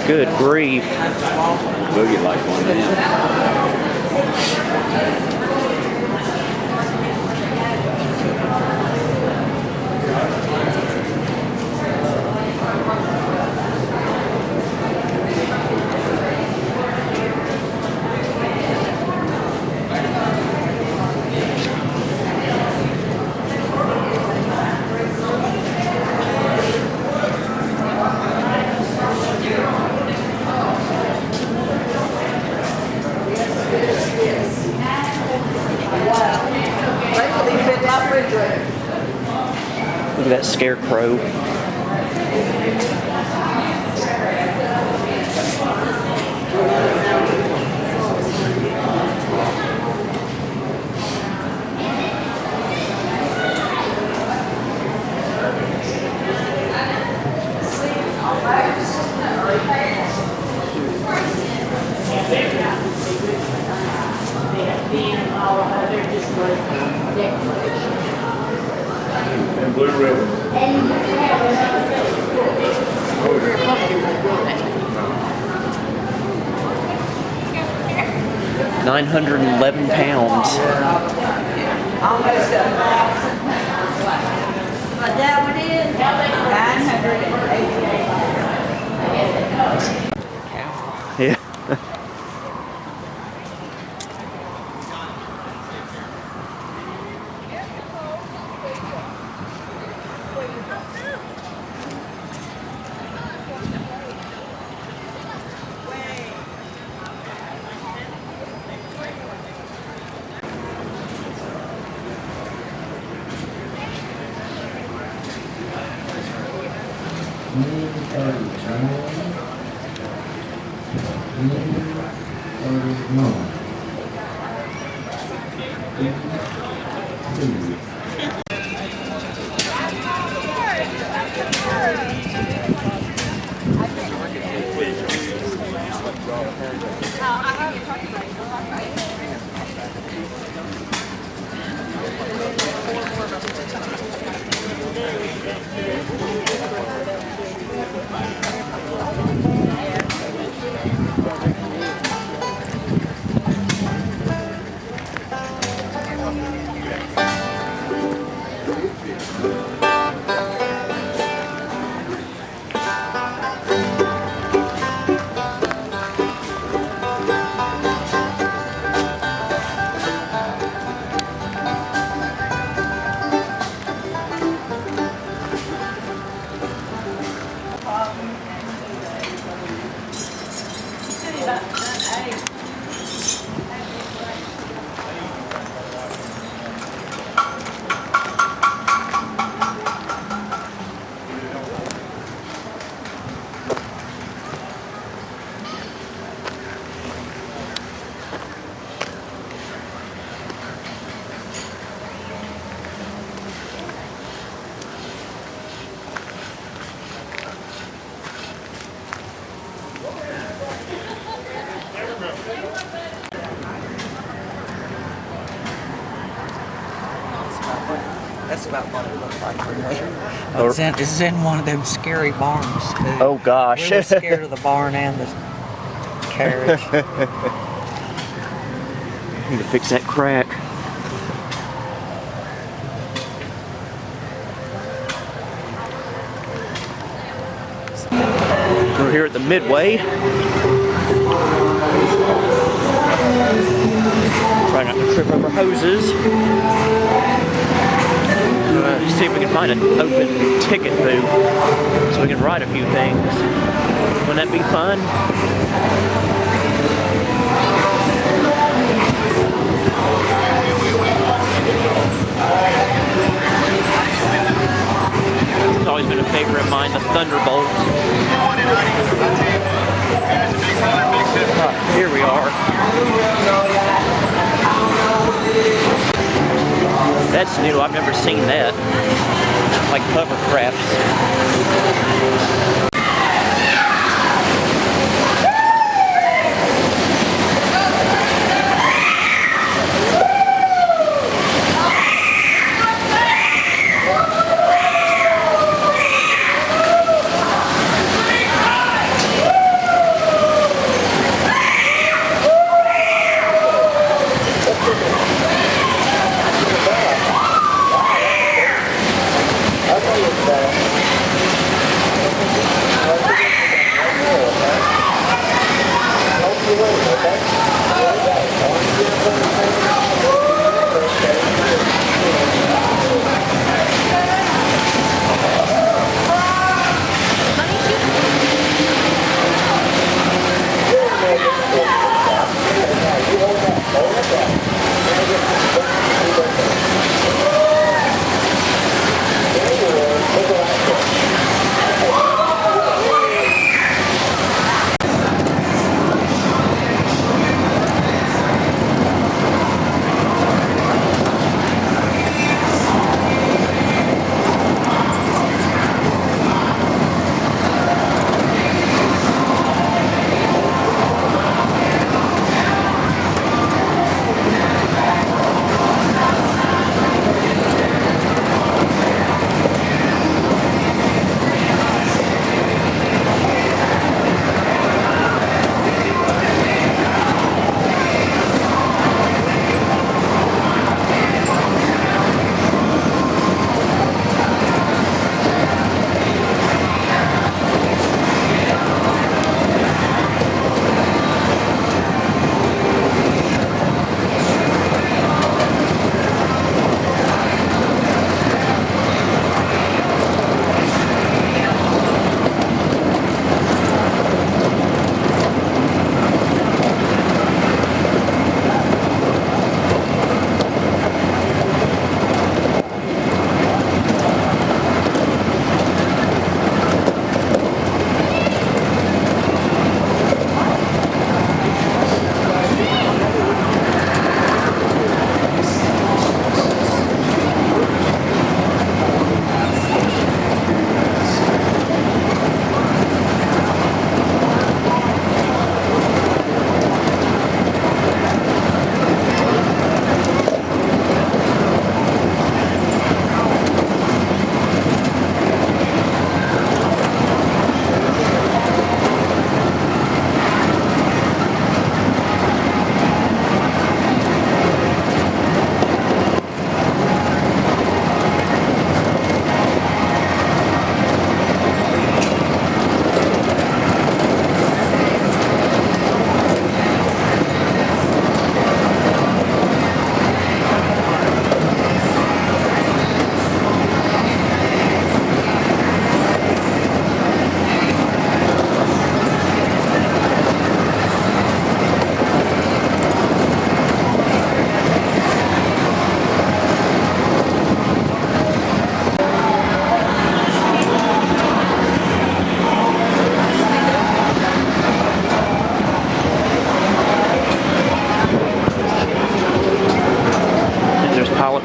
Good grief. Boogie like one man. Look at that scarecrow. And blue ribbon. £911. Almost a thousand. But that one is 988. Yeah. That's about what it looked like for me. It's in one of them scary barns too. Oh gosh. We were scared of the barn and the carriage. Need to fix that crack. We're here at the Midway. Trying not to trip over hoses. See if we can find an open ticket booth so we can ride a few things. Wouldn't that be fun? It's always been a favorite of mine, the Thunderbolt. Here we are. That's new, I've never seen that. Like cover crafts.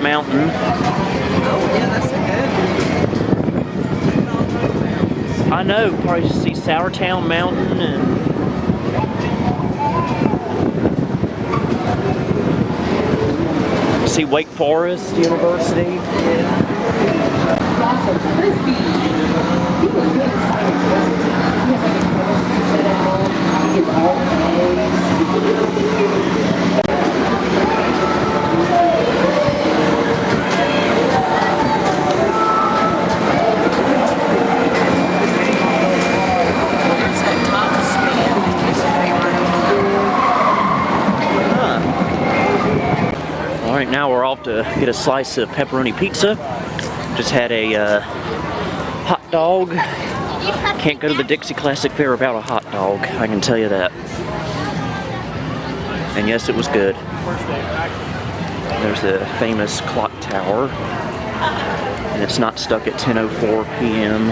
Mountain. Oh, yeah, that's a good. I know, probably see Sourtown Mountain and see Wake Forest University. He is all Alright, now we're off to get a slice of pepperoni pizza. Just had a hot dog. Can't go to the Dixie Classic Fair without a hot dog, I can tell you that. And yes, it was good. There's the famous clock tower. And it's not stuck at 10:04 p.m.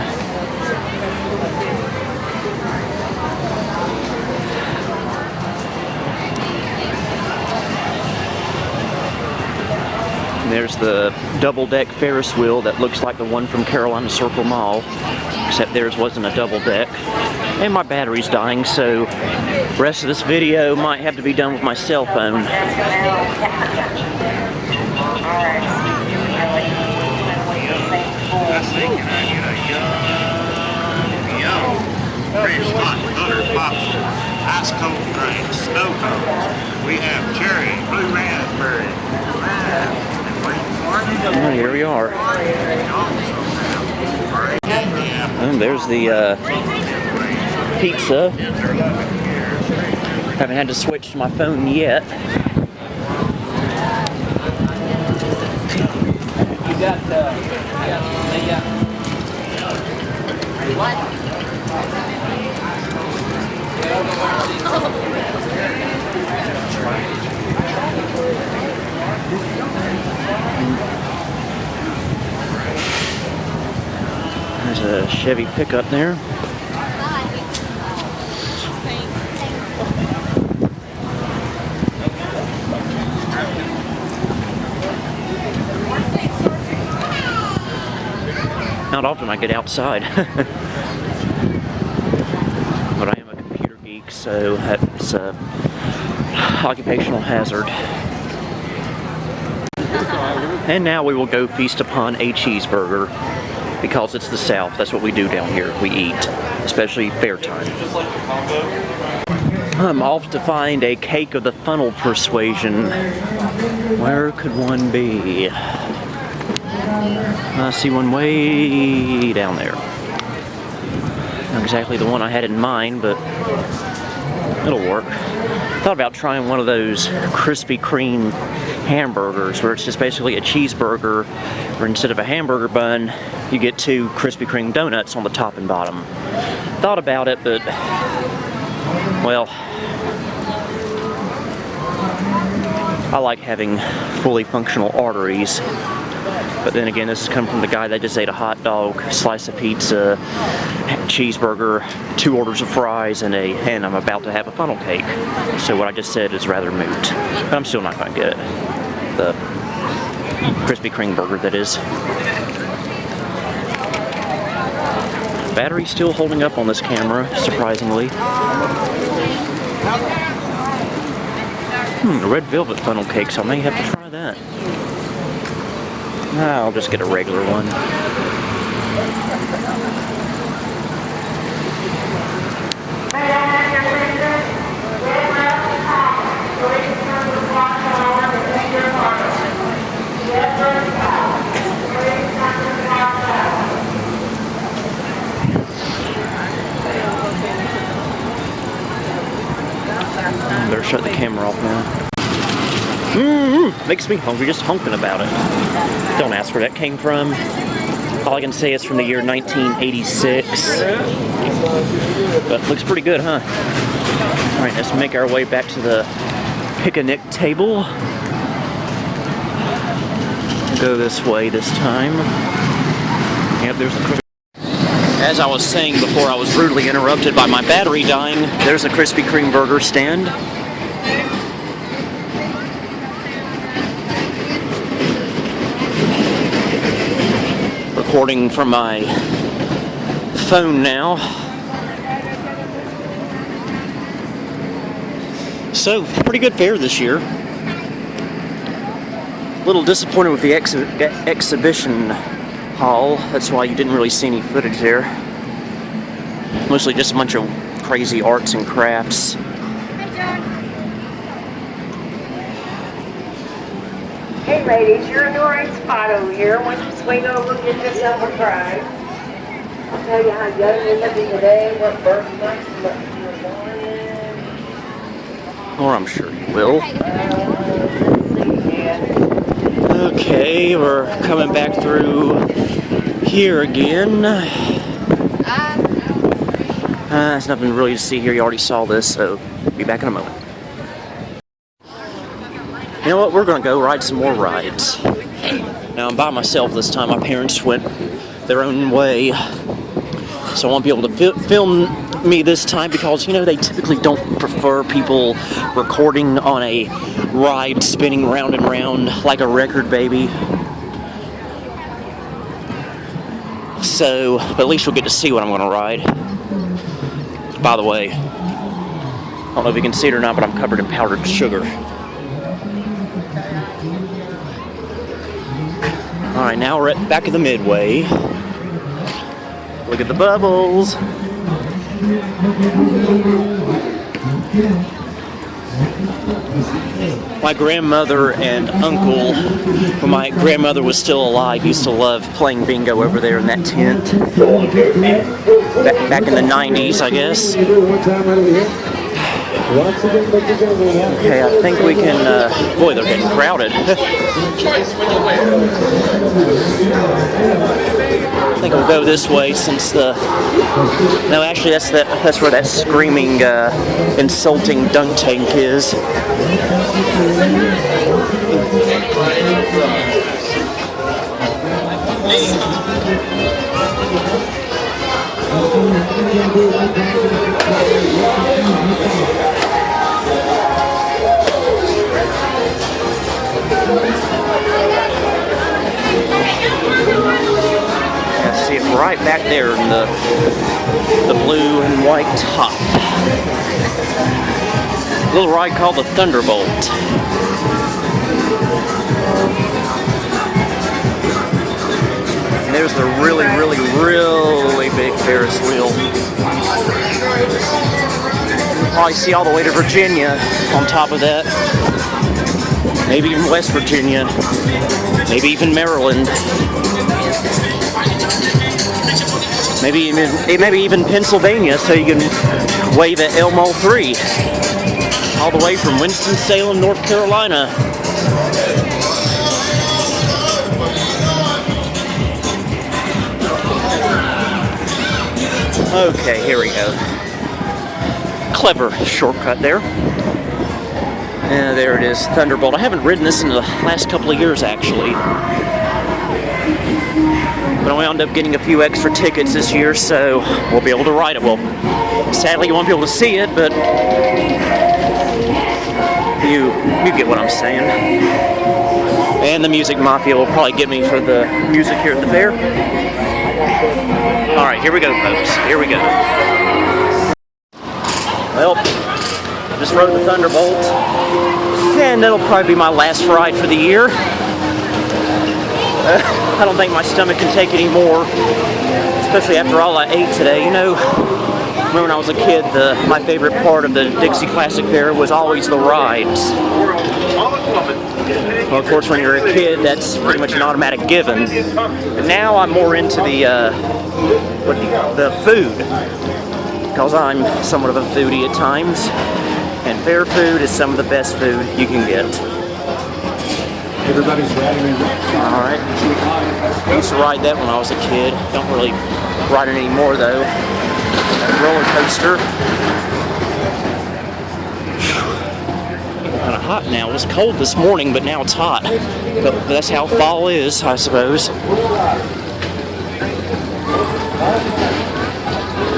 There's the double-deck Ferris wheel that looks like the one from Carolina Circle Mall, except theirs wasn't a double-deck. And my battery's dying, so the rest of this video might have to be done with my cell phone. Fresh hot butter popsicle, ice cold drinks, snow cones. We have cherry, blue raspberry, Well, here we are. And there's the pizza. Haven't had to switch to my phone yet. You got what? There's a Chevy pickup there. Not often I get outside. But I am a computer geek, so that's an occupational hazard. And now we will go feast upon a cheeseburger, because it's the South. That's what we do down here. We eat, especially fair time. I'm off to find a cake of the funnel persuasion. Where could one be? I see one way down there. Not exactly the one I had in mind, but it'll work. Thought about trying one of those Krispy Kreme hamburgers, where it's just basically a cheeseburger, where instead of a hamburger bun, you get 2 Krispy Kreme donuts on the top and bottom. Thought about it, but, well, I like having fully functional arteries. But then again, this has come from the guy that just ate a hot dog, slice of pizza, cheeseburger, 2 orders of fries, and I'm about to have a funnel cake. So what I just said is rather moot. But I'm still not going to get it. The Krispy Kreme burger, that is. Battery's still holding up on this camera, surprisingly. A red velvet funnel cake, so I may have to try that. I'll just get a regular one. I better shut the camera off now. Makes me hungry just honking about it. Don't ask where that came from. All I can say is from the year 1986. But looks pretty good, huh? Alright, let's make our way back to the picnic table. Go this way this time. Yep, there's a... As I was saying before, I was rudely interrupted by my battery dying. There's a Krispy Kreme burger stand. Recording from my phone now. So, pretty good fair this year. A little disappointed with the exhibition hall. That's why you didn't really see any footage there. Mostly just a bunch of crazy arts and crafts. Hey ladies, you're in the right spot over here. Why don't you swing over and get yourself a fry? I'll tell you how young you're looking today, what birthmarks you're born in. Or I'm sure you will. Let's see here. Okay, we're coming back through here again. There's nothing really to see here. You already saw this, so be back in a moment. You know what? We're going to go ride some more rides. Now, I'm by myself this time. My parents went their own way, so I won't be able to film me this time because, you know, they typically don't prefer people recording on a ride spinning round and round like a record baby. So, but at least you'll get to see what I'm going to ride. By the way, I don't know if you can see it or not, but I'm covered in powdered sugar. Alright, now we're back at the Midway. Look at the bubbles. My grandmother and uncle, when my grandmother was still alive, used to love playing bingo over there in that tent. Back in the 90s, I guess. Okay, I think we can, boy, they're getting crowded. I think we'll go this way since no, actually that's where that screaming, insulting dunk tank is. I see it right back there in the blue and white top. A little ride called the Thunderbolt. And there's the really, really, really big Ferris wheel. Probably see all the way to Virginia on top of that. Maybe even West Virginia. Maybe even Maryland. Maybe even Pennsylvania, so you can wave at Elmo 3. All the way from Winston-Salem, North Carolina. Okay, here we go. Clever shortcut there. There it is, Thunderbolt. I haven't ridden this in the last couple of years, actually. But I wound up getting a few extra tickets this year, so we'll be able to ride it. Well, sadly, you won't be able to see it, but you get what I'm saying. And the Music Mafia will probably get me for the music here at the fair. All right, here we go, folks. Here we go. Well, I just rode the Thunderbolt, and that'll probably be my last ride for the year. I don't think my stomach can take any more, especially after all I ate today. You know, when I was a kid, my favorite part of the Dixie Classic Fair was always the rides. Well, of course, when you're a kid, that's pretty much an automatic given. But now I'm more into the food, because I'm somewhat of a foodie at times, and fair food is some of the best food you can get. Everybody's riding it. All right. I used to ride that when I was a kid. Don't really ride it anymore, though. That roller coaster. Kind of hot now. It was cold this morning, but now it's hot. But that's how fall is, I suppose.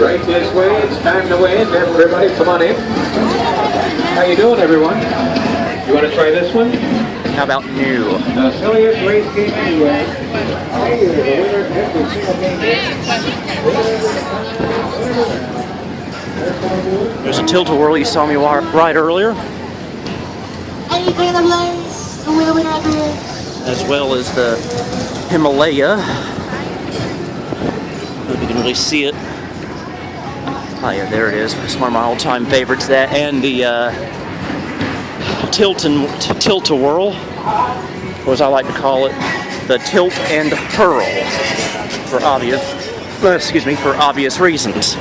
Right this way. It's time to win. Everybody, come on in. How you doing, everyone? You want to try this one? How about new? The silliest race game anywhere. Hey, the winner every single game. There's a tilt-a-whirl you saw me ride earlier. Anything that lays, the winner is. As well as the Himalaya. I don't know if you can really see it. Oh yeah, there it is. It's one of my all-time favorites. That and the tilt-a-whirl, or as I like to call it, the tilt and hurl, for obvious reasons.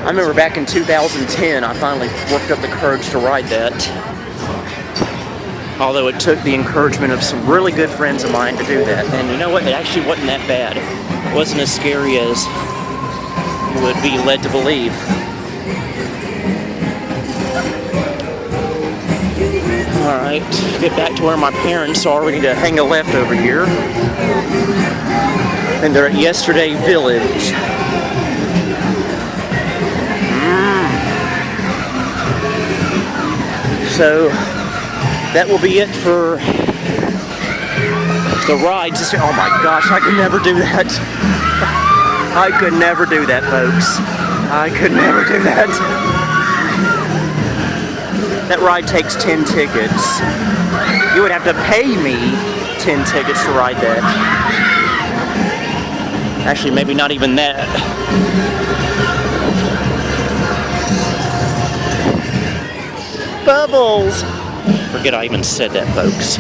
I remember back in 2010, I finally worked up the courage to ride that. Although it took the encouragement of some really good friends of mine to do that. And you know what? It actually wasn't that bad. It wasn't as scary as you would be led to believe. Alright, get back to where my parents are. We need to hang a left over here. And they're at Yesterday Village. So that will be it for the rides. Oh my gosh, I could never do that. I could never do that, folks. I could never do that. That ride takes 10 tickets. You would have to pay me 10 tickets to ride that. Actually, maybe not even that. Bubbles! Forget I even said that, folks.